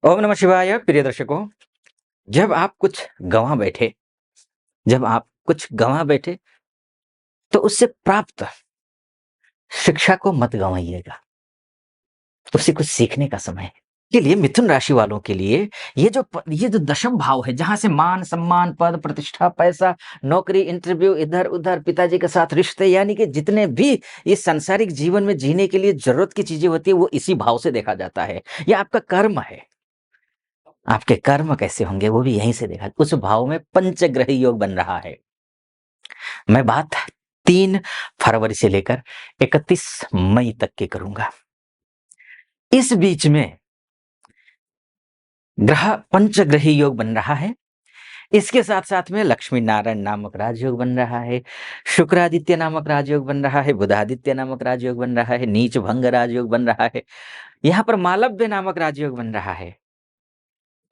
ओम नमः शिवाय प्रिय दर्शकों। जब आप कुछ गँवा बैठे जब आप कुछ गँवा बैठे तो उससे प्राप्त शिक्षा को मत गँवाइएगा। उससे कुछ सीखने का समय है। के लिए मिथुन राशि वालों के लिए ये जो दशम भाव है, जहाँ से मान, सम्मान, पद, प्रतिष्ठा, पैसा, नौकरी, इंटरव्यू, इधर-उधर, पिताजी के साथ रिश्ते, यानी कि जितने भी इस सांसारिक जीवन में जीने के लिए ज़रूरत की चीज़ें होती हैं, वो इसी भाव से देखा जाता है। ये आपका कर्म है। आपके कर्म कैसे होंगे वो भी यहीं से देखा, उस भाव में पंचग्रह योग बन रहा है। मैं बात 3 फरवरी से लेकर 31 मई तक की करूंगा। इस बीच में ग्रह पंचग्रही योग बन रहा है। इसके साथ-साथ में लक्ष्मी नारायण नामक राजयोग बन रहा है, शुक्रादित्य नामक राजयोग बन रहा है, बुधादित्य नामक राजयोग बन रहा है, नीच भंग राजयोग बन रहा है। यहाँ पर मालव्य नामक राजयोग बन रहा है।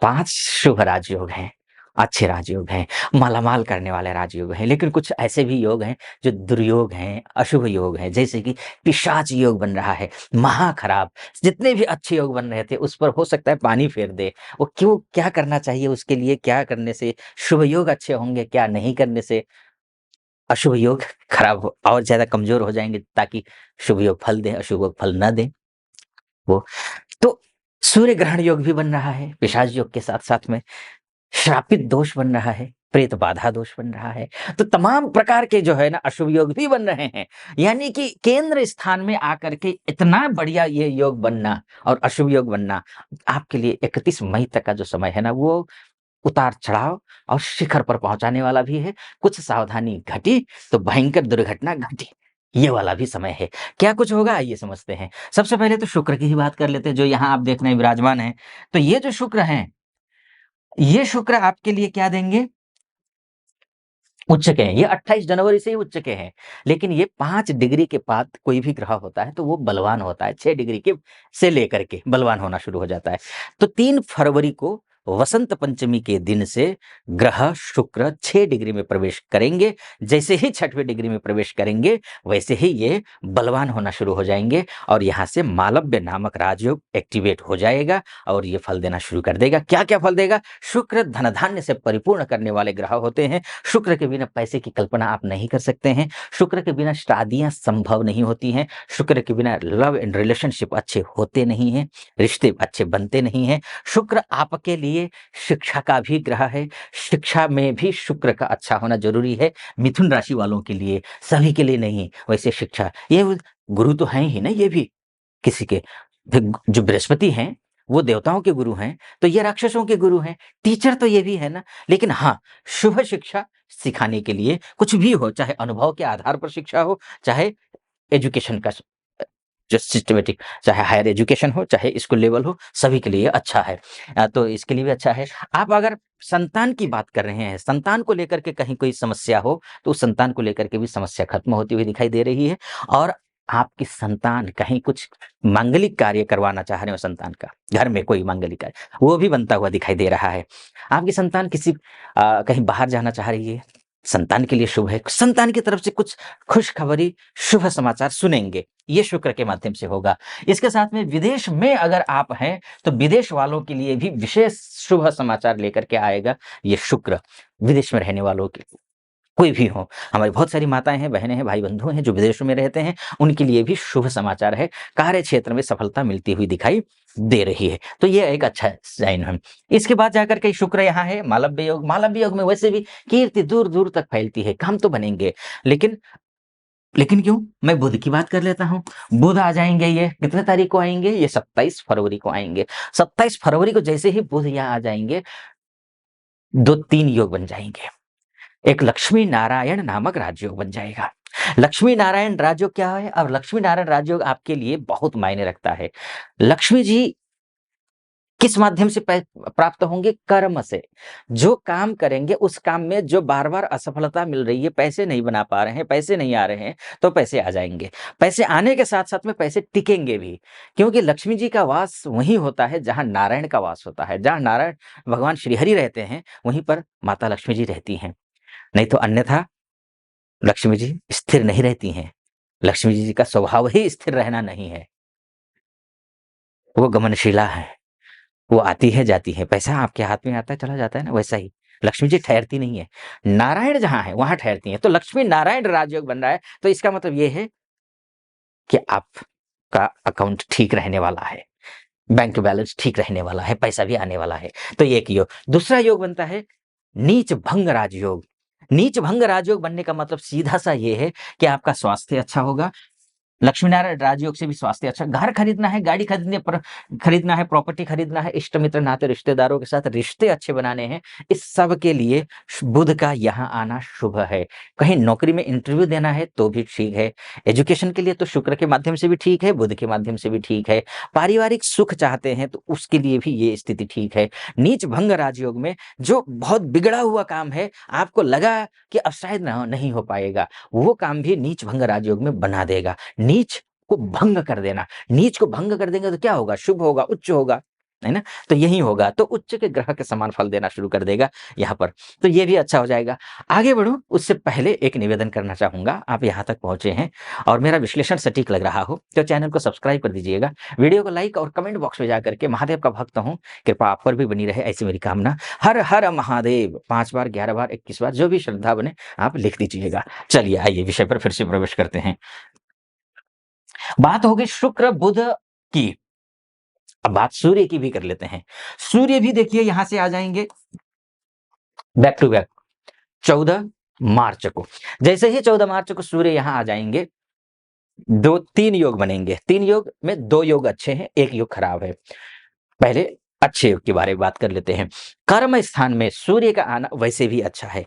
5 शुभ राजयोग हैं, अच्छे राजयोग हैं, मालामाल करने वाले राजयोग हैं, लेकिन कुछ ऐसे भी योग हैं जो दुर्योग हैं, अशुभ योग हैं, जैसे कि पिशाच योग बन रहा है, महा खराब। जितने भी अच्छे योग बन रहे थे, उस पर हो सकता है पानी फेर दे। वो क्यों, क्या करना चाहिए उसके लिए, क्या करने से शुभ योग अच्छे होंगे, क्या नहीं करने से अशुभ योग खराब और ज़्यादा कमज़ोर हो जाएँगे, ताकि शुभ योग फल दें, अशुभ योग फल ना दें। वो तो सूर्य ग्रहण योग भी बन रहा है, पिशाच योग के साथ-साथ में। श्रापित दोष बन रहा है, प्रेत बाधा दोष बन रहा है, तो तमाम प्रकार के जो है ना अशुभ योग भी बन रहे हैं। यानी कि केंद्र स्थान में आकर के इतना बढ़िया ये योग बनना और अशुभ योग बनना आपके लिए 31 मई तक का जो समय है ना, वो उतार-चढ़ाव और शिखर पर पहुँचाने वाला भी है। कुछ सावधानी घटी तो भयंकर दुर्घटना घटी, ये वाला भी समय है। क्या कुछ होगा आइए समझते हैं। सबसे पहले तो शुक्र की ही बात कर लेते हैं, जो यहाँ आप देख रहे हैं विराजमान हैं। तो ये जो शुक्र हैं, ये शुक्र आपके लिए क्या देंगे? उच्च के हैं। ये 28 जनवरी से ही उच्च के हैं। लेकिन ये 5 डिग्री के बाद कोई भी ग्रह होता है तो वो बलवान होता है। 6 डिग्री के से लेकर के बलवान होना शुरू हो जाता है। तो 3 फरवरी को वसंत पंचमी के दिन से ग्रह शुक्र 6 डिग्री में प्रवेश करेंगे। जैसे ही 6वें डिग्री में प्रवेश करेंगे, वैसे ही ये बलवान होना शुरू हो जाएँगे और यहाँ से मालव्य नामक राजयोग एक्टिवेट हो जाएगा और ये फल देना शुरू कर देगा। क्या-क्या फल देगा? शुक्र धन-धान्य से परिपूर्ण करने वाले ग्रह होते हैं। शुक्र के बिना पैसे की कल्पना आप नहीं कर सकते हैं। शुक्र के बिना शादियाँ संभव नहीं होती हैं। शुक्र के बिना लव एंड रिलेशनशिप अच्छे होते नहीं हैं, रिश्ते अच्छे बनते नहीं हैं। शुक्र आपके लिए शिक्षा का भी ग्रह है। शिक्षा में भी शुक्र का अच्छा होना ज़रूरी है। मिथुन राशि वालों के लिए, सभी के लिए नहीं। वैसे शिक्षा ये गुरु तो हैं ही ना ये भी किसी के। जो बृहस्पति हैं, वो देवताओं के गुरु हैं, तो ये राक्षसों के गुरु हैं। टीचर तो ये भी है ना, लेकिन हाँ, शुभ शिक्षा सिखाने के लिए कुछ भी हो, चाहे अनुभव के आधार पर शिक्षा हो, चाहे एजुकेशन का जो सिस्टमैटिक, चाहे हायर एजुकेशन हो, चाहे स्कूल लेवल हो, सभी के लिए अच्छा है। तो इसके लिए भी अच्छा है। आप अगर संतान की बात कर रहे हैं, संतान को लेकर के कहीं कोई समस्या हो, तो उस संतान को लेकर के भी समस्या खत्म होती हुई दिखाई दे रही है और आपकी संतान कहीं कुछ मांगलिक कार्य करवाना चाह रहे हो संतान का, घर में कोई मांगलिक कार्य, वो भी बनता हुआ दिखाई दे रहा है। आपकी संतान कहीं बाहर जाना चाह रही है, संतान के लिए शुभ है। संतान की तरफ से कुछ खुशखबरी, शुभ समाचार सुनेंगे, ये शुक्र के माध्यम से होगा। इसके साथ में विदेश में अगर आप हैं, तो विदेश वालों के लिए भी विशेष शुभ समाचार लेकर के आएगा ये शुक्र। विदेश में रहने वालों के कोई भी हो, हमारी बहुत सारी माताएँ हैं, बहनें हैं, भाई-बंधु हैं जो विदेशों में रहते हैं, उनके लिए भी शुभ समाचार है। कार्य क्षेत्र में सफलता मिलती हुई दिखाई दे रही है, तो ये एक अच्छा साइन है। इसके बाद जाकर के शुक्र यहाँ है मालव्य योग में वैसे भी कीर्ति दूर-दूर तक फैलती है, काम तो बनेंगे, लेकिन लेकिन क्यों? मैं बुध की बात कर लेता हूँ। बुध आ जाएँगे, ये कितने तारीख को आएँगे? ये 27 फरवरी को आएँगे। 27 फरवरी को जैसे ही बुध यहाँ आ जाएँगे, 2-3 योग बन जाएँगे। एक लक्ष्मी नारायण नामक राजयोग बन जाएगा। लक्ष्मी नारायण राजयोग क्या है? अब लक्ष्मी नारायण राजयोग आपके लिए बहुत मायने रखता है। लक्ष्मी जी किस माध्यम से प्राप्त होंगे? कर्म से। जो काम करेंगे उस काम में जो बार-बार असफलता मिल रही है, पैसे नहीं बना पा रहे हैं, पैसे नहीं आ रहे हैं, तो पैसे आ जाएँगे। पैसे आने के साथ-साथ में पैसे टिकेंगे भी, क्योंकि लक्ष्मी जी का वास वहीं होता है जहाँ नारायण का वास होता है। जहाँ नारायण भगवान श्रीहरि रहते हैं, वहीं पर माता लक्ष्मी जी रहती हैं। नहीं तो अन्यथा लक्ष्मी जी स्थिर नहीं रहती हैं। लक्ष्मी जी का स्वभाव ही स्थिर रहना नहीं है, वो गमनशीला हैं। वो आती है, जाती है, पैसा आपके हाथ में आता है, चला जाता है ना, वैसा ही लक्ष्मी जी ठहरती नहीं है। नारायण जहाँ है, वहाँ ठहरती हैं। तो लक्ष्मी नारायण राजयोग बन रहा है, तो इसका मतलब ये है कि आपका अकाउंट ठीक रहने वाला है, बैंक बैलेंस ठीक रहने वाला है, पैसा भी आने वाला है। तो ये एक योग। दूसरा योग बनता है नीच भंग राजयोग। नीच भंग राजयोग बनने का मतलब सीधा-सा ये है कि आपका स्वास्थ्य अच्छा होगा, लक्ष्मी नारायण राजयोग से भी स्वास्थ्य अच्छा, घर खरीदना है, गाड़ी खरीदना है, प्रॉपर्टी खरीदना है, इष्ट मित्र नाते रिश्तेदारों के साथ रिश्ते अच्छे बनाने हैं, इस सब के लिए बुध का यहाँ आना शुभ है। कहीं नौकरी में इंटरव्यू देना है तो भी ठीक है, एजुकेशन के लिए तो शुक्र के माध्यम से भी ठीक है, बुध के माध्यम से भी ठीक है, पारिवारिक सुख चाहते हैं तो उसके लिए भी ये स्थिति ठीक है। नीच भंग राजयोग में जो बहुत बिगड़ा हुआ काम है, आपको लगा कि अब शायद नहीं हो पाएगा, वो काम भी नीच भंग राजयोग में बना देगा। नीच को भंग कर देना, नीच को भंग कर देंगे तो क्या होगा? शुभ होगा, उच्च होगा, है ना? तो यही होगा, तो उच्च के ग्रह के समान फल देना शुरू कर देगा यहाँ पर, तो ये भी अच्छा हो जाएगा। आगे बढ़ूँ उससे पहले एक निवेदन करना चाहूँगा, आप यहाँ तक पहुँचे हैं और मेरा विश्लेषण सटीक लग रहा हो, तो चैनल को सब्सक्राइब कर दीजिएगा, वीडियो को लाइक और कमेंट बॉक्स में जाकर के महादेव का भक्त हूँ, कृपा आप पर भी बनी रहे, ऐसी मेरी कामना। हर हर महादेव 5 बार, 11 बार, 21 बार, जो भी श्रद्धा बने आप लिख दीजिएगा। चलिए आइए विषय पर फिर से प्रवेश करते हैं। बात हो गई शुक्र बुध की, अब बात सूर्य की भी कर लेते हैं। सूर्य भी देखिए यहां से आ जाएंगे बैक टू बैक 14 मार्च को। जैसे ही 14 मार्च को सूर्य यहां आ जाएंगे, दो तीन योग बनेंगे, तीन योग में दो योग अच्छे हैं, एक योग खराब है। पहले अच्छे योग के बारे में बात कर लेते हैं। कर्म स्थान में सूर्य का आना वैसे भी अच्छा है।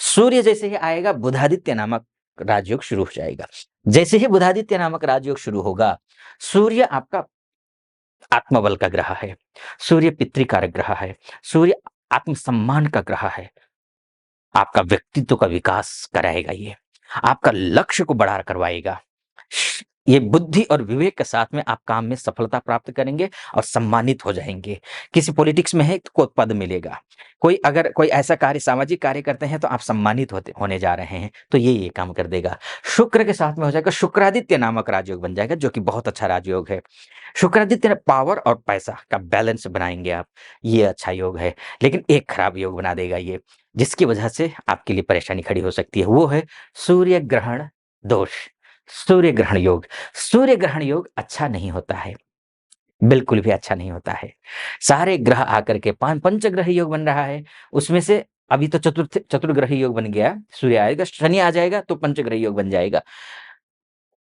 सूर्य जैसे ही आएगा, बुधादित्य नामक राजयोग शुरू हो जाएगा। जैसे ही बुधादित्य नामक राजयोग शुरू होगा, सूर्य आपका आत्मबल का ग्रह है, सूर्य पितृकारक ग्रह है, सूर्य आत्मसम्मान का ग्रह है, आपका व्यक्तित्व का विकास कराएगा ये, आपका लक्ष्य को बड़ा करवाएगा। ये बुद्धि और विवेक के साथ में आप काम में सफलता प्राप्त करेंगे और सम्मानित हो जाएंगे। किसी पॉलिटिक्स में है तो कोई पद मिलेगा, कोई अगर कोई ऐसा कार्य सामाजिक कार्य करते हैं तो आप सम्मानित होने जा रहे हैं, तो ये काम कर देगा। शुक्र के साथ में हो जाएगा, शुक्रादित्य नामक राजयोग बन जाएगा, जो कि बहुत अच्छा राजयोग है। शुक्रादित्य पावर और पैसा का बैलेंस बनाएंगे आप, ये अच्छा योग है। लेकिन एक खराब योग बना देगा ये, जिसकी वजह से आपके लिए परेशानी खड़ी हो सकती है, वो है सूर्य ग्रहण दोष। सूर्य ग्रहण योग, सूर्य ग्रहण योग अच्छा नहीं होता है, बिल्कुल भी अच्छा नहीं होता है। सारे ग्रह आकर के पंचग्रह योग बन रहा है, उसमें से अभी तो चतुर्ग्रही योग बन गया, सूर्य आएगा, शनि आ जाएगा तो पंचग्रह योग बन जाएगा।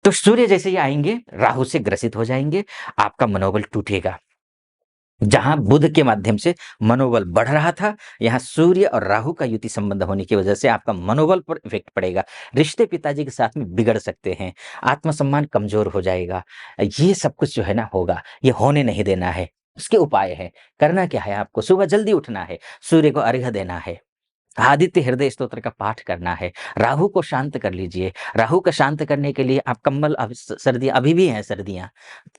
तो सूर्य जैसे ही आएंगे, राहु से ग्रसित हो जाएंगे, आपका मनोबल टूटेगा। जहां बुध के माध्यम से मनोबल बढ़ रहा था, यहाँ सूर्य और राहु का युति संबंध होने की वजह से आपका मनोबल पर इफेक्ट पड़ेगा। रिश्ते पिताजी के साथ में बिगड़ सकते हैं, आत्मसम्मान कमजोर हो जाएगा। ये सब कुछ जो है ना होगा, ये होने नहीं देना है। उसके उपाय है, करना क्या है, आपको सुबह जल्दी उठना है, सूर्य को अर्घ्य देना है, आदित्य हृदय स्तोत्र का पाठ करना है, राहु को शांत कर लीजिए। राहु को शांत करने के लिए आप कंबल, अब सर्दियां अभी भी हैं, सर्दियां,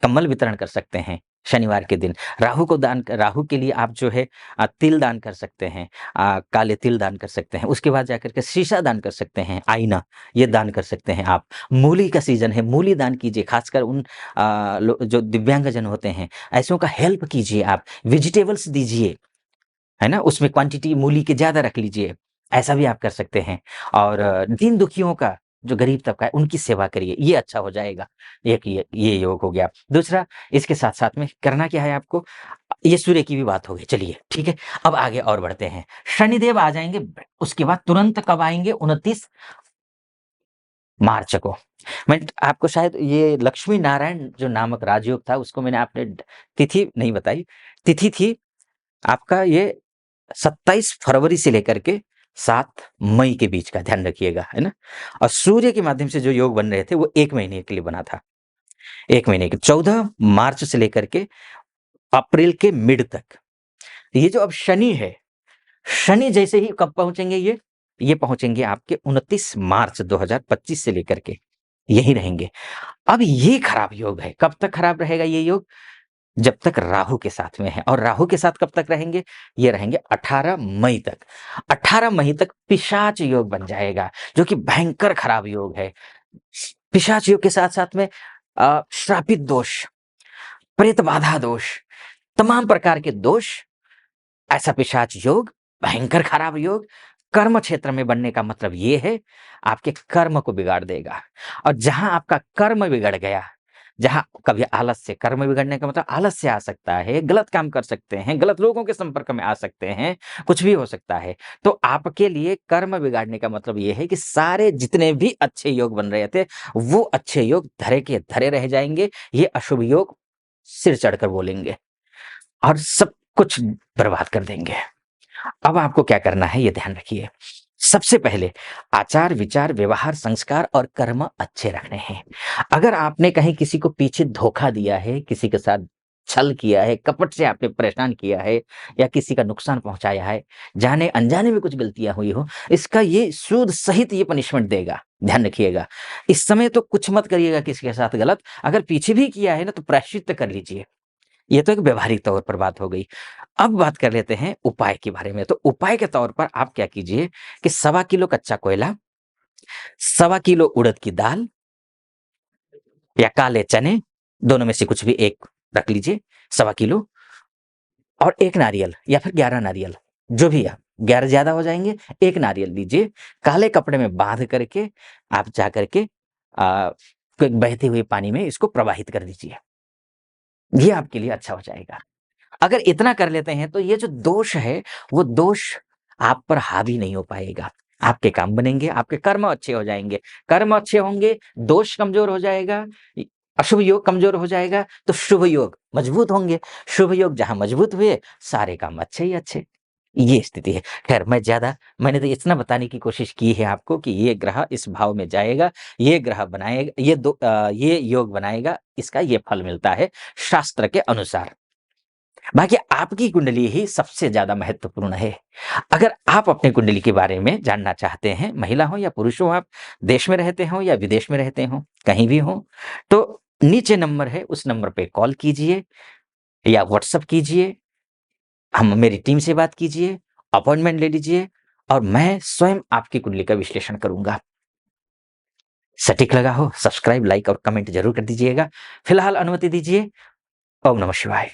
कंबल वितरण कर सकते हैं शनिवार के दिन। राहु के लिए आप जो है तिल दान कर सकते हैं, काले तिल दान कर सकते हैं। उसके बाद जाकर के शीशा दान कर सकते हैं, आईना ये दान कर सकते हैं आप। मूली का सीजन है, मूली दान कीजिए, खासकर उन जो दिव्यांगजन होते हैं, ऐसों का हेल्प कीजिए आप, वेजिटेबल्स दीजिए, है ना? उसमें क्वांटिटी मूली की ज़्यादा रख लीजिए, ऐसा भी आप कर सकते हैं। और दीन दुखियों का, जो गरीब तबका है, उनकी सेवा करिए, ये अच्छा हो जाएगा। एक ये योग हो गया। दूसरा, इसके साथ-साथ में करना क्या है आपको, ये सूर्य की भी बात हो गई, चलिए ठीक है। अब आगे और बढ़ते हैं। शनिदेव आ जाएँगे, उसके बाद तुरंत कब आएँगे? 29 मार्च को। मैं आपको शायद ये लक्ष्मी नारायण जो नामक राजयोग था, उसको मैंने आपने तिथि नहीं बताई। तिथि थी आपका ये 27 फरवरी से लेकर के 7 मई के बीच का, ध्यान रखिएगा, है ना? और सूर्य के माध्यम से जो योग बन रहे थे वो 1 महीने के लिए बना था। 1 महीने के 14 मार्च से लेकर के अप्रैल के मिड तक। ये जो अब शनि है, शनि जैसे ही कब पहुँचेंगे ये पहुँचेंगे आपके 29 मार्च 2025 से लेकर के, यहीं रहेंगे। अब ये खराब योग है, कब तक खराब रहेगा ये योग? जब तक राहु के साथ में है। और राहु के साथ कब तक रहेंगे? ये रहेंगे 18 मई तक। 18 मई तक पिशाच योग बन जाएगा, जो कि भयंकर खराब योग है। पिशाच योग के साथ-साथ में श्रापित दोष, प्रेत बाधा दोष, तमाम प्रकार के दोष, ऐसा पिशाच योग, भयंकर खराब योग, कर्म क्षेत्र में बनने का मतलब ये है, आपके कर्म को बिगाड़ देगा। और जहाँ आपका कर्म बिगड़ गया, जहाँ कभी आलस्य, कर्म बिगड़ने का मतलब आलस्य आ सकता है, गलत काम कर सकते हैं, गलत लोगों के संपर्क में आ सकते हैं, कुछ भी हो सकता है। तो आपके लिए कर्म बिगाड़ने का मतलब ये है कि सारे जितने भी अच्छे योग बन रहे थे, वो अच्छे योग धरे के धरे रह जाएँगे, ये अशुभ योग सिर चढ़कर बोलेंगे और सब कुछ बर्बाद कर देंगे। अब आपको क्या करना है ये ध्यान रखिए। सबसे पहले आचार, विचार, व्यवहार, संस्कार और कर्म अच्छे रखने हैं। अगर आपने कहीं किसी को पीछे धोखा दिया है, किसी के साथ छल किया है, कपट से आपने परेशान किया है या किसी का नुकसान पहुँचाया है, जाने-अनजाने में कुछ गलतियाँ हुई हो, इसका ये सूद सहित ये पनिशमेंट देगा, ध्यान रखिएगा। इस समय तो कुछ मत करिएगा किसी के साथ गलत, अगर पीछे भी किया है ना तो प्रायश्चित्त कर लीजिए। ये तो एक व्यावहारिक तौर पर बात हो गई। अब बात कर लेते हैं उपाय के बारे में। तो उपाय के तौर पर आप क्या कीजिए कि सवा किलो कच्चा कोयला, सवा किलो उड़द की दाल या काले चने, दोनों में से कुछ भी एक रख लीजिए, सवा किलो और 1 नारियल या फिर 11 नारियल, जो भी है। 11 ज़्यादा हो जाएँगे, 1 नारियल लीजिए, काले कपड़े में बाँध करके आप जा करके बहते हुए पानी में इसको प्रवाहित कर दीजिए। ये आपके लिए अच्छा हो जाएगा। अगर इतना कर लेते हैं तो ये जो दोष है, वो दोष आप पर हावी नहीं हो पाएगा। आपके काम बनेंगे, आपके कर्म अच्छे हो जाएँगे। कर्म अच्छे होंगे, दोष कमज़ोर हो जाएगा, अशुभ योग कमज़ोर हो जाएगा, तो शुभ योग मज़बूत होंगे। शुभ योग जहाँ मज़बूत हुए, सारे काम अच्छे ही अच्छे। ये स्थिति है। ख़ैर मैंने तो इतना बताने की कोशिश की है आपको कि ये ग्रह इस भाव में जाएगा, ये ग्रह बनाएगा, ये योग बनाएगा, इसका ये फल मिलता है शास्त्र के अनुसार। बाकी आपकी कुंडली ही सबसे ज़्यादा महत्वपूर्ण है। अगर आप अपनी कुंडली के बारे में जानना चाहते हैं, महिला हो या पुरुष हो आप, देश में रहते हो या विदेश में रहते हो, कहीं भी हो, तो नीचे नंबर है, उस नंबर पे कॉल कीजिए या व्हाट्सएप कीजिए। हम मेरी टीम से बात कीजिए, अपॉइंटमेंट ले लीजिए और मैं स्वयं आपकी कुंडली का विश्लेषण करूँगा। सटीक लगा हो, सब्सक्राइब, लाइक और कमेंट ज़रूर कर दीजिएगा। फिलहाल अनुमति दीजिए। ओम नमः शिवाय।